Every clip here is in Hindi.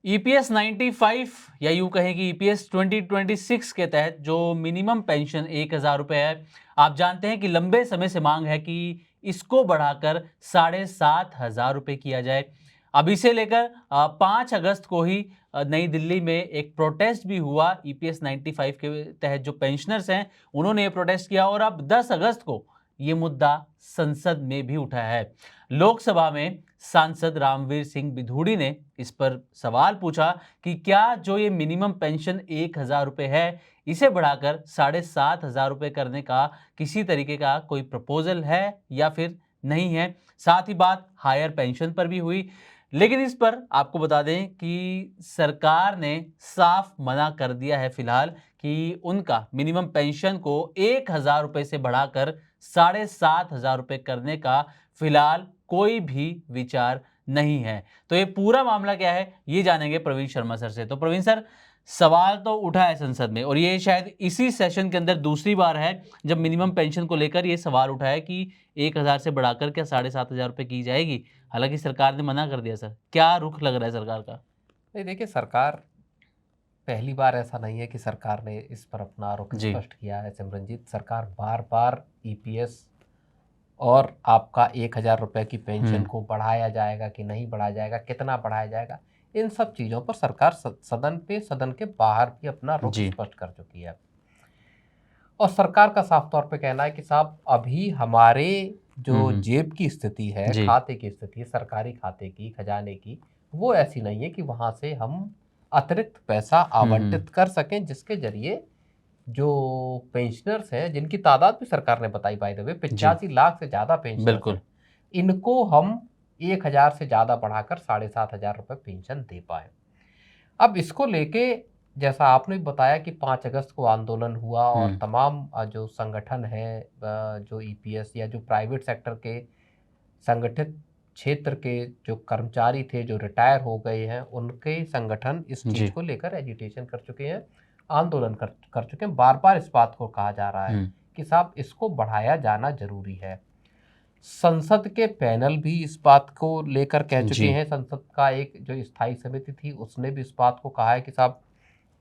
ईपीएस 95 या यूं कहें कि ईपीएस 2026 के तहत जो मिनिमम पेंशन 1,000 रुपये है, आप जानते हैं कि लंबे समय से मांग है कि इसको बढ़ाकर 7,500 रुपये किया जाए। अब इसे लेकर 5 अगस्त को ही नई दिल्ली में एक प्रोटेस्ट भी हुआ। ईपीएस 95 के तहत जो पेंशनर्स हैं उन्होंने ये प्रोटेस्ट किया और अब 10 अगस्त को ये मुद्दा संसद में भी उठा है। लोकसभा में सांसद रामवीर सिंह बिधूड़ी ने इस पर सवाल पूछा कि क्या जो ये मिनिमम पेंशन 1,000 रुपये है, इसे बढ़ाकर 7,500 रुपये करने का किसी तरीके का कोई प्रपोजल है या फिर नहीं है। साथ ही बात हायर पेंशन पर भी हुई, लेकिन इस पर आपको बता दें कि सरकार ने साफ मना कर दिया है फिलहाल कि उनका मिनिमम पेंशन को 1,000 रुपये से बढ़ाकर 7,500 रुपये करने का फिलहाल कोई भी विचार नहीं है। तो ये पूरा मामला क्या है, ये जानेंगे प्रवीण शर्मा सर से। तो प्रवीण सर, सवाल तो उठा है संसद में और ये शायद इसी सेशन के अंदर दूसरी बार है जब मिनिमम पेंशन को लेकर ये सवाल उठा है कि 1,000 से बढ़ाकर क्या 7,500 रुपये की जाएगी। हालांकि सरकार ने मना कर दिया। सर, क्या रुख लग रहा है सरकार का? नहीं, देखिए, सरकार पहली बार ऐसा नहीं है कि सरकार ने इस पर अपना रुख जी। स्पष्ट किया है। सिमरनजीत, सरकार बार बार ईपीएस और आपका 1,000 रुपये की पेंशन को बढ़ाया जाएगा कि नहीं बढ़ाया जाएगा, कितना बढ़ाया जाएगा, इन सब चीज़ों पर सरकार सदन के बाहर भी अपना रुख जी। स्पष्ट कर चुकी है। और सरकार का साफ तौर पे कहना है कि साहब, अभी हमारे जो जेब की स्थिति है, जी। खाते की स्थिति है, सरकारी खाते की, खजाने की, वो ऐसी नहीं है कि वहाँ से हम अतिरिक्त पैसा आवंटित कर सकें, जिसके जरिए जो पेंशनर्स हैं, जिनकी तादाद भी सरकार ने बताई, बाय द वे 85 लाख से ज़्यादा पेंशनर्स बिल्कुल। हैं, इनको हम 1,000 से ज़्यादा बढ़ाकर 7,500 रुपये पेंशन दे पाए। अब इसको लेके, जैसा आपने भी बताया कि 5 अगस्त को आंदोलन हुआ और तमाम जो संगठन है, जो ईपीएस या जो प्राइवेट सेक्टर के संगठित क्षेत्र के जो कर्मचारी थे, जो रिटायर हो गए हैं, उनके संगठन इस चीज़ को लेकर एजिटेशन कर चुके हैं, आंदोलन कर चुके हैं। बार बार इस बात को कहा जा रहा है कि साहब, इसको बढ़ाया जाना जरूरी है। संसद के पैनल भी इस बात को लेकर कह चुके हैं। संसद का एक जो स्थायी समिति थी, उसने भी इस बात को कहा है कि साहब,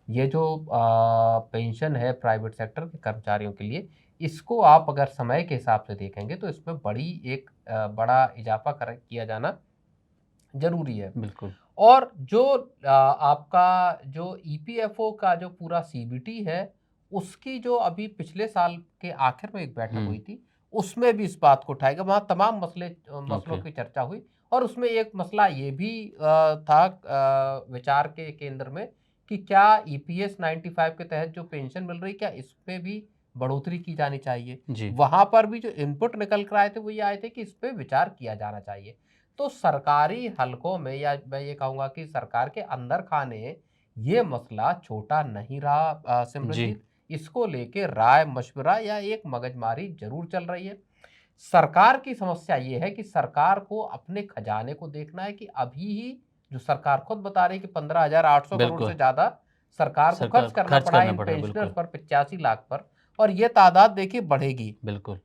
ये जो पेंशन है प्राइवेट सेक्टर के कर्मचारियों के लिए, इसको आप अगर समय के हिसाब से देखेंगे तो इसमें बड़ा इजाफा किया जाना जरूरी है। बिल्कुल। और जो आपका जो ईपीएफओ का जो पूरा सीबीटी है, उसकी जो अभी पिछले साल के आखिर में एक बैठक हुई थी, उसमें भी इस बात को उठाएगा। वहाँ तमाम मसलों की चर्चा हुई और उसमें एक मसला ये भी था विचार के केंद्र में कि क्या ईपीएस 95 के तहत जो पेंशन मिल रही, क्या इसमें भी बढ़ोतरी की जानी चाहिए। वहां पर भी जो इनपुट निकल कर आए थे, वो ये आए थे कि इस पे विचार किया जाना चाहिए। तो सरकारी हलकों में, या मैं ये कहूँगा कि सरकार के अंदर खाने, ये मसला छोटा नहीं रहा सिमरनजीत। इसको लेके राय मशवरा या एक मगजमारी जरूर चल रही है। सरकार की समस्या ये है कि सरकार को अपने खजाने को देखना है कि अभी ही जो सरकार खुद बता रही है कि 15,800 करोड़ से ज्यादा सरकार को खर्च करना पड़ा इन पेंशनर्स पर, 85 लाख पर, और ये तादाद देखिए बढ़ेगी। बिल्कुल।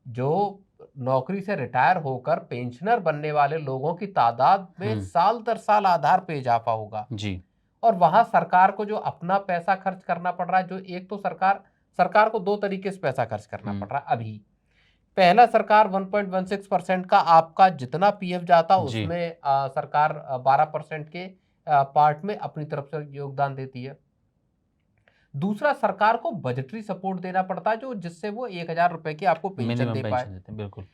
जो नौकरी से रिटायर होकर पेंशनर बनने वाले लोगों की तादाद में साल दर साल आधार पे इजाफा होगा जी। और वहां सरकार को जो अपना पैसा खर्च करना पड़ रहा है, जो एक तो सरकार को दो तरीके से पैसा खर्च करना पड़ रहा है अभी। पहला, सरकार 1.16% का आपका जितना पीएफ जाता, उसमें सरकार 12% के पार्ट में अपनी तरफ से योगदान देती है। दूसरा, सरकार को बजटरी सपोर्ट देना पड़ता है, जो जिससे वो 1,000 रुपए की आपको पेंशन दे पाए। बिल्कुल।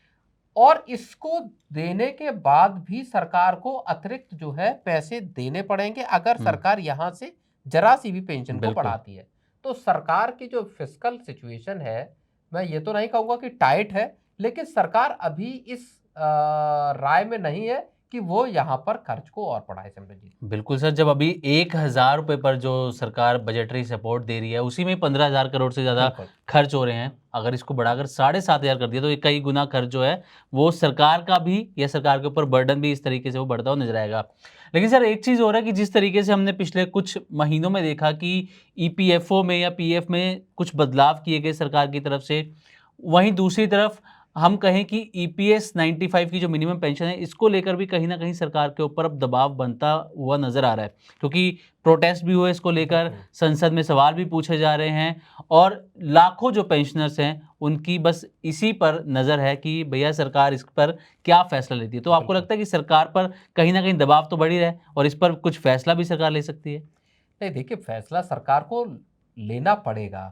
और इसको देने के बाद भी सरकार को अतिरिक्त जो है पैसे देने पड़ेंगे अगर सरकार यहां से जरा सी भी पेंशन को बढ़ाती है। तो सरकार की जो फिस्कल सिचुएशन है, मैं ये तो नहीं कहूंगा कि टाइट है, लेकिन सरकार अभी इस राय में नहीं है कि वो यहाँ पर खर्च को और बढ़ाए। सिमरनजीत, बिल्कुल सर, जब अभी 1,000 रुपये पर जो सरकार बजटरी सपोर्ट दे रही है, उसी में 15,000 करोड़ से ज़्यादा खर्च हो रहे हैं। अगर इसको बढ़ाकर 7,500 कर दिया तो कई गुना खर्च जो है वो सरकार का भी, या सरकार के ऊपर बर्डन भी इस तरीके से वो बढ़ता हुआ नजर आएगा। लेकिन सर, एक चीज़ और है कि जिस तरीके से हमने पिछले कुछ महीनों में देखा कि ईपीएफओ में या पीएफ में कुछ बदलाव किए गए सरकार की तरफ से, वहीं दूसरी तरफ हम कहें कि ईपीएस 95 की जो मिनिमम पेंशन है, इसको लेकर भी कहीं ना कहीं सरकार के ऊपर अब दबाव बनता हुआ नजर आ रहा है, क्योंकि प्रोटेस्ट भी हुए इसको लेकर, संसद में सवाल भी पूछे जा रहे हैं और लाखों जो पेंशनर्स हैं उनकी बस इसी पर नज़र है कि भैया सरकार इस पर क्या फैसला लेती है। तो आपको लगता है कि सरकार पर कहीं ना कहीं दबाव तो बढ़ ही रहा है और इस पर कुछ फैसला भी सरकार ले सकती है? नहीं, देखिए, फैसला सरकार को लेना पड़ेगा,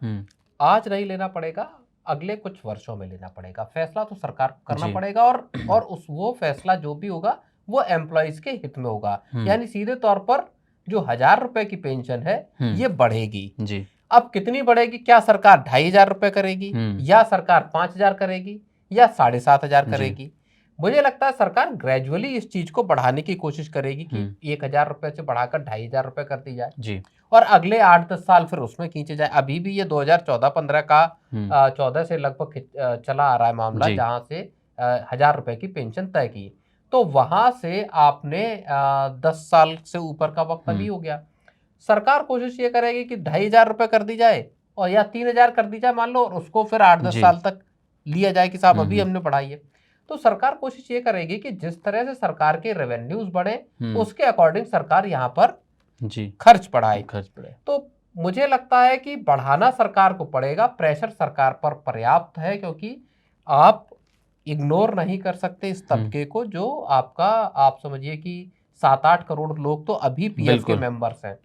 आज नहीं लेना पड़ेगा, अगले कुछ वर्षों में लेना पड़ेगा। फैसला तो सरकार को करना जी। पड़ेगा और वो फैसला जो भी होगा वो एम्प्लॉयज के हित में होगा। यानी सीधे तौर पर जो 1000 रुपए की पेंशन है ये बढ़ेगी। जी। अब कितनी बढ़ेगी? क्या सरकार 2500 रुपए करेगी, या सरकार 5000 करेगी, या 7500 करेगी? मुझे लगता है सरकार ग्रेजुअली इस चीज को बढ़ाने की कोशिश करेगी कि 1000 रुपए से बढ़ाकर 2500 रुपए कर दी जाए जी। और अगले 8-10 साल फिर उसमें खींचे जाए। अभी भी ये 2014-15 का 14 से लगभग चला आ रहा है मामला, जहां से 1000 रुपए की पेंशन तय की। तो वहां से आपने 10 साल से ऊपर का वक्त अभी हो गया। सरकार कोशिश ये करेगी कि 2500 रुपए कर दी जाए और या 3000 कर दी जाए मान लो, और उसको फिर 8-10 साल तक लिया जाए कि साहब अभी हमने बढ़ाई है। तो सरकार कोशिश ये करेगी कि जिस तरह से सरकार के रेवेन्यूज बढ़े उसके अकॉर्डिंग सरकार यहाँ पर खर्च बढ़ाए। तो मुझे लगता है कि बढ़ाना सरकार को पड़ेगा, प्रेशर सरकार पर पर्याप्त है, क्योंकि आप इग्नोर नहीं कर सकते इस तबके को जो आपका, आप समझिए कि 7-8 करोड़ लोग तो अभी पीएफ के मेंबर्स हैं,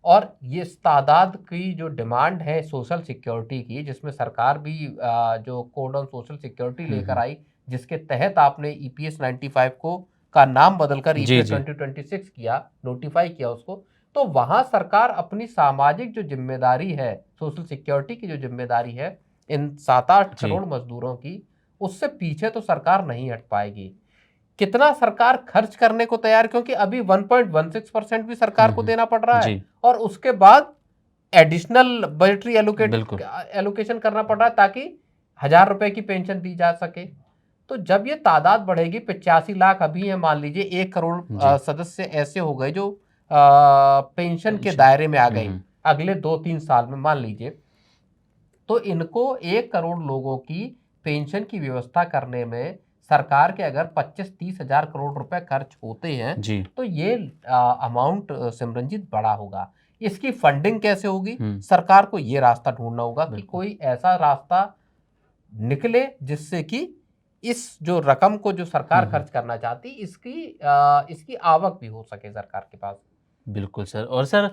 और ये इस तादाद की जो डिमांड है सोशल सिक्योरिटी की, जिसमें सरकार भी जो कोड ऑन सोशल सिक्योरिटी लेकर आई, जिसके तहत आपने ईपीएस 95 को का नाम बदलकर ईपीएस 2026 किया, नोटिफाई किया उसको। तो वहां सरकार अपनी सामाजिक जो जिम्मेदारी है, सोशल सिक्योरिटी की जो जिम्मेदारी है इन 7-8 करोड़ मजदूरों की, उससे पीछे तो सरकार नहीं हट पाएगी। कितना सरकार खर्च करने को तैयार, क्योंकि अभी 1.16% भी सरकार को देना पड़ रहा है और उसके बाद एडिशनल बजटरी एलोकेशन करना पड़ रहा है ताकि 1000 रुपए की पेंशन दी जा सके। तो जब ये तादाद बढ़ेगी, 85 लाख अभी है, मान लीजिए 1 करोड़ सदस्य ऐसे हो गए जो पेंशन के दायरे में आ गए अगले 2-3 साल में मान लीजिए, तो इनको 1 करोड़ लोगों की पेंशन की व्यवस्था करने में सरकार के अगर 25-30 हजार करोड़ रुपए खर्च होते हैं तो ये अमाउंट सिमरनजीत बड़ा होगा। इसकी फंडिंग कैसे होगी? सरकार को ये रास्ता ढूंढना होगा कि कोई ऐसा रास्ता निकले जिससे कि इस जो रकम को जो सरकार खर्च करना चाहती इसकी आवक भी हो सके सरकार के पास। बिल्कुल सर। और सर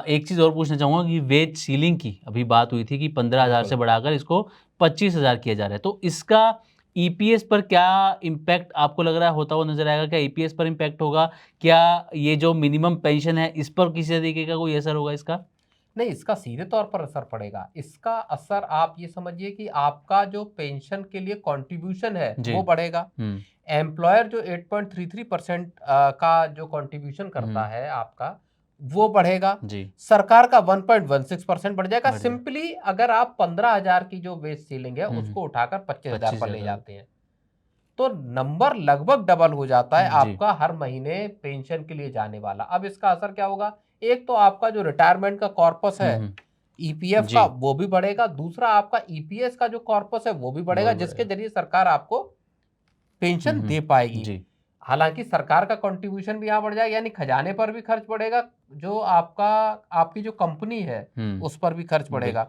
एक चीज़ और पूछना चाहूँगा कि वेज सीलिंग की अभी बात हुई थी कि 15,000 से बढ़ाकर इसको 25,000 किया जा रहा है, तो इसका ईपीएस पर क्या इम्पैक्ट आपको लग रहा है होता हुआ नजर आएगा? क्या ईपीएस पर इम्पैक्ट होगा? क्या ये जो मिनिमम पेंशन है इस पर किसी तरीके का कोई असर होगा इसका? नहीं, इसका सीधे तौर पर असर पड़ेगा। इसका असर आप ये समझिए कि आपका जो पेंशन के लिए कंट्रीब्यूशन है वो बढ़ेगा। एम्प्लॉयर जो 8.33% का जो कंट्रीब्यूशन करता है आपका, वो बढ़ेगा। सरकार का 1.16% बढ़ जाएगा। सिंपली अगर आप 15,000 की जो वेज सीलिंग है उसको उठाकर 25,000 पर ले जाते हैं तो नंबर लगभग डबल हो जाता है आपका हर महीने पेंशन के लिए जाने वाला। अब इसका असर क्या होगा? एक तो आपका जो रिटायरमेंट का कॉर्पस है ईपीएफ का वो भी बढ़ेगा, दूसरा आपका ईपीएस का जो कॉर्पस है वो भी बढ़ेगा, जिसके जरिए सरकार आपको पेंशन दे पाएगी। हालांकि सरकार का कंट्रीब्यूशन भी यहाँ बढ़ जाएगा, यानी खजाने पर भी खर्च बढ़ेगा, जो आपकी जो कंपनी है उस पर भी खर्च बढ़ेगा।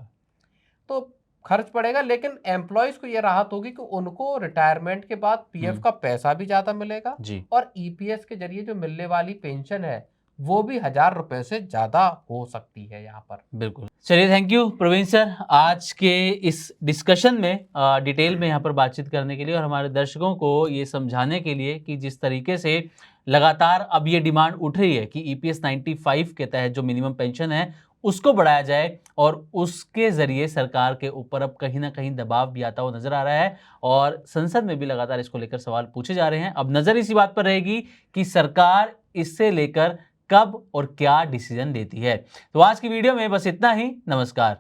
तो खर्च बढ़ेगा, लेकिन एम्प्लॉयज को यह राहत होगी कि उनको रिटायरमेंट के बाद पीएफ का पैसा भी ज्यादा मिलेगा और ईपीएस के जरिए जो मिलने वाली पेंशन है वो भी 1000 रुपए से ज्यादा हो सकती है यहाँ पर। बिल्कुल। चलिए, थैंक यू प्रवीण सर आज के इस डिस्कशन में डिटेल में यहाँ पर बातचीत करने के लिए और हमारे दर्शकों को ये समझाने के लिए कि जिस तरीके से लगातार अब ये डिमांड उठ रही है कि ईपीएस 95 के तहत जो मिनिमम पेंशन है उसको बढ़ाया जाए और उसके ज़रिए सरकार के ऊपर अब कहीं ना कहीं दबाव भी आता हुआ नज़र आ रहा है और संसद में भी लगातार इसको लेकर सवाल पूछे जा रहे हैं। अब नज़र इसी बात पर रहेगी कि सरकार इससे लेकर कब और क्या डिसीजन लेती है। तो आज की वीडियो में बस इतना ही। नमस्कार।